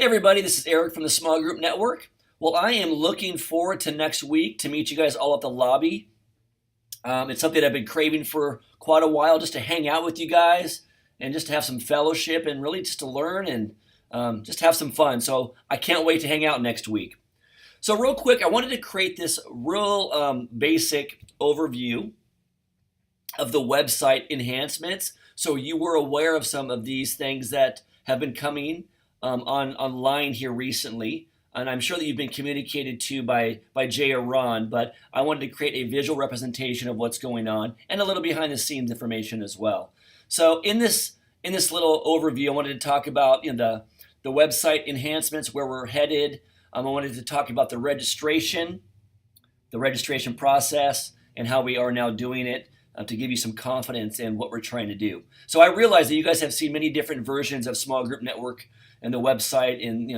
Hey everybody, this is Eric from the Small Group Network. Well, I am looking forward to next week to meet you guys all at the lobby. It's something I've been craving for quite a while, just to hang out with you guys and just to have some fellowship and really just to learn and just have some fun. So I can't wait to hang out next week. So real quick, I wanted to create this real basic overview of the website enhancements, so you were aware of some of these things that have been coming online here recently, and I'm sure that you've been communicated to by Jay or Ron, but I wanted to create a visual representation of what's going on and a little behind the scenes information as well. So in this little overview, I wanted to talk about the website enhancements, where we're headed. I wanted to talk about the registration process, and how we are now doing it, to give you some confidence in what we're trying to do. So I realize that you guys have seen many different versions of Small Group Network and the website, and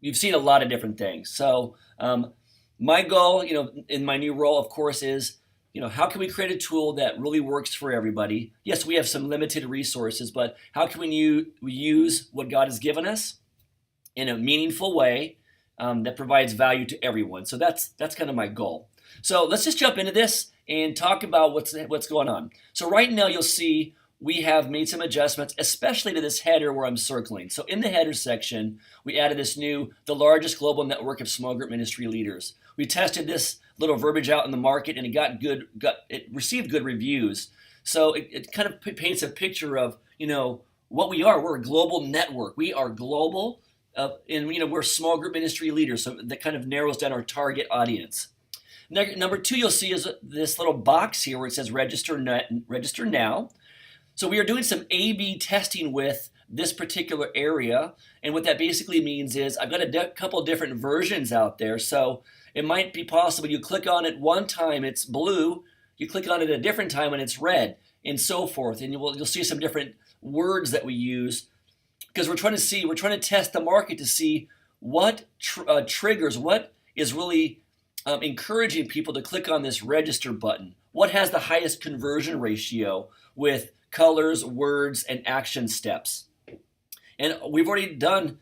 you've seen a lot of different things. So my goal, in my new role, of course, is how can we create a tool that really works for everybody? Yes, we have some limited resources, but how can we use what God has given us in a meaningful way that provides value to everyone? So that's kind of my goal. So let's just jump into this and talk about what's going on. So right now you'll see we have made some adjustments, especially to this header where I'm circling. So in the header section, we added this the largest global network of small group ministry leaders. We tested this little verbiage out in the market, and it received good reviews. So it kind of paints a picture of what we are. We're a global network. We are global, and we're small group ministry leaders. So that kind of narrows down our target audience. Number two, you'll see is this little box here where it says register now. So we are doing some A/B testing with this particular area, and what that basically means is I've got a couple different versions out there. So it might be possible you click on it one time, it's blue, you click on it a different time and it's red, and so forth. And you'll see some different words that we use, because we're trying to test the market to see what triggers, what is really encouraging people to click on this register button. What has the highest conversion ratio with colors, words, and action steps? And we've already done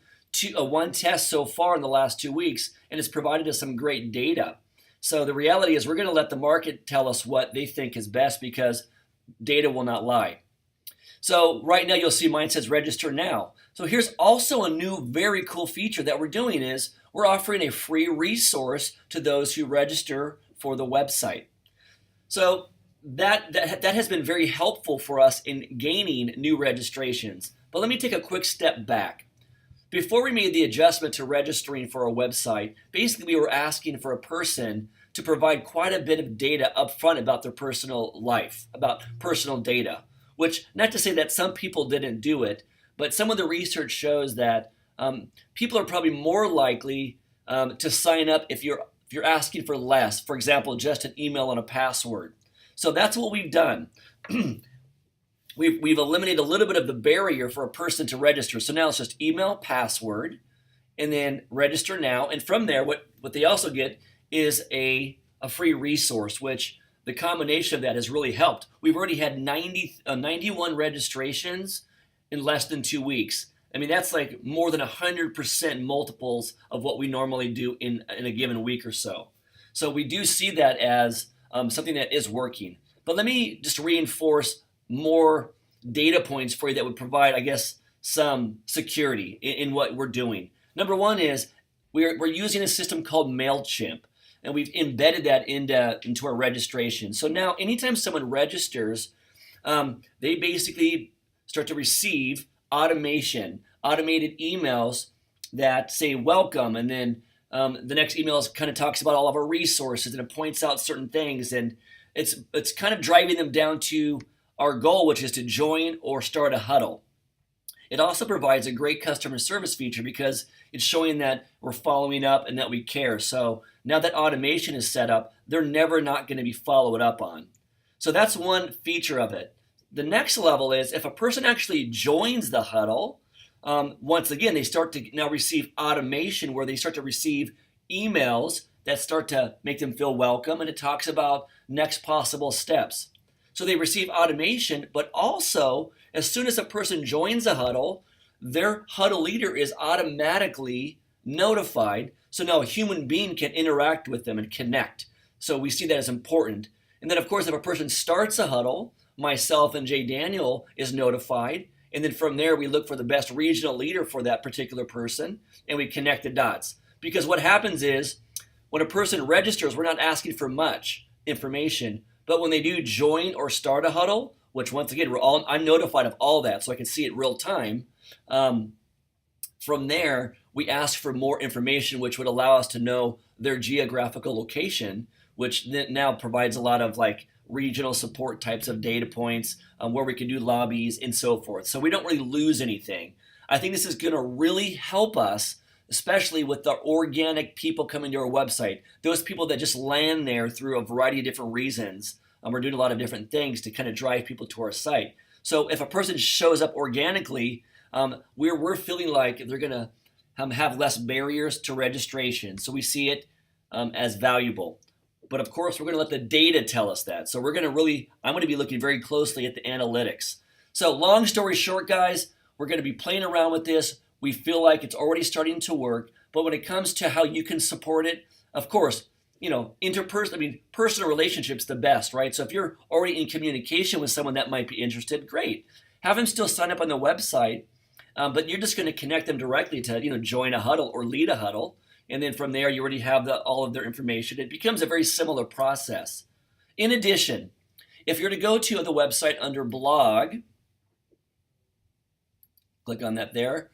one test so far in the last 2 weeks, and it's provided us some great data. So the reality is we're going to let the market tell us what they think is best, because data will not lie. So right now you'll see mine says register now. So here's also a new very cool feature that we're doing is we're offering a free resource to those who register for the website. So that has been very helpful for us in gaining new registrations. But let me take a quick step back. Before we made the adjustment to registering for a website, basically we were asking for a person to provide quite a bit of data up front about their personal life, about personal data, which, not to say that some people didn't do it, but some of the research shows that people are probably more likely to sign up if you're asking for less. For example, just an email and a password. So that's what we've done. We've eliminated a little bit of the barrier for a person to register. So now it's just email, password, and then register now. And from there, what they also get is a free resource, which the combination of that has really helped. We've already had 91 registrations in less than 2 weeks. I mean, that's like more than 100% multiples of what we normally do in a given week or so. So we do see that as something that is working. But let me just reinforce more data points for you that would provide, I guess, some security in what we're doing. Number one is we're using a system called MailChimp, and we've embedded that into our registration. So now anytime someone registers, they basically start to receive automated emails that say welcome, and then the next email kind of talks about all of our resources, and it points out certain things, and it's kind of driving them down to our goal, which is to join or start a huddle. It also provides a great customer service feature because it's showing that we're following up and that we care. So now that automation is set up, they're never not going to be followed up on. So that's one feature of it. The next level is if a person actually joins the huddle, once again, they start to now receive automation where they start to receive emails that start to make them feel welcome, and it talks about next possible steps. So they receive automation, but also as soon as a person joins a huddle, their huddle leader is automatically notified. So now a human being can interact with them and connect. So we see that as important. And then, of course, if a person starts a huddle, myself and Jay Daniel is notified. And then from there, we look for the best regional leader for that particular person, and we connect the dots. Because what happens is when a person registers, we're not asking for much information. But when they do join or start a huddle, which once again, I'm notified of all that, so I can see it real time. From there, we ask for more information, which would allow us to know their geographical location, which now provides a lot of like regional support types of data points where we can do lobbies and so forth. So we don't really lose anything. I think this is going to really help us, especially with the organic people coming to our website. Those people that just land there through a variety of different reasons. We're doing a lot of different things to kind of drive people to our site. So if a person shows up organically, we're feeling like they're going to have less barriers to registration. So we see it as valuable. But of course, we're going to let the data tell us that. So I'm going to be looking very closely at the analytics. So long story short, guys, we're going to be playing around with this. We feel like it's already starting to work. But when it comes to how you can support it, of course, personal relationships the best, right? So if you're already in communication with someone that might be interested, great. Have them still sign up on the website, but you're just going to connect them directly to, join a huddle or lead a huddle. And then from there, you already have all of their information. It becomes a very similar process. In addition, if you're to go to the website under blog, click on that there.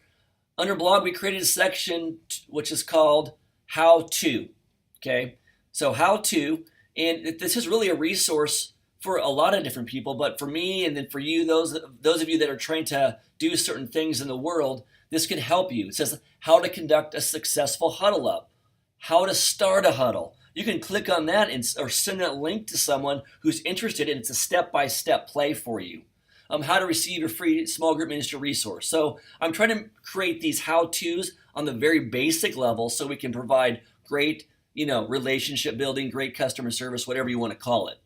Under blog, we created a section which is called How To. Okay, so How To, and this is really a resource for a lot of different people, but for me and then for you, those of you that are trying to do certain things in the world, this could help you. It says how to conduct a successful huddle up, how to start a huddle. You can click on that or send that link to someone who's interested, and it's a step-by-step play for you. How to receive your free small group ministry resource. So I'm trying to create these how-tos on the very basic level so we can provide great, relationship building, great customer service, whatever you want to call it.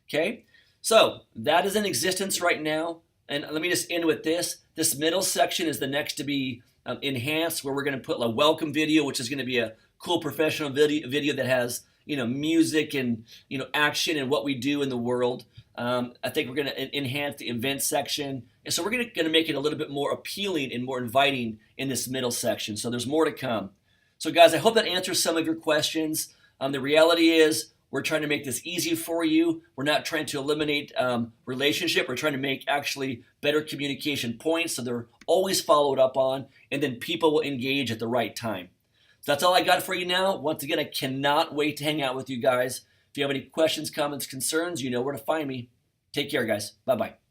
Okay, so that is in existence right now. And let me just end with this. This middle section is the next to be enhanced, where we're going to put a welcome video, which is going to be a cool professional video that has music and action and what we do in the world. I think we're going to enhance the event section, and so we're going to make it a little bit more appealing and more inviting in this middle section. So there's more to come. So guys, I hope that answers some of your questions. The reality is, we're trying to make this easy for you. We're not trying to eliminate relationship. We're trying to make actually better communication points so they're always followed up on, and then people will engage at the right time. So that's all I got for you now. Once again, I cannot wait to hang out with you guys. If you have any questions, comments, concerns, you know where to find me. Take care, guys. Bye-bye.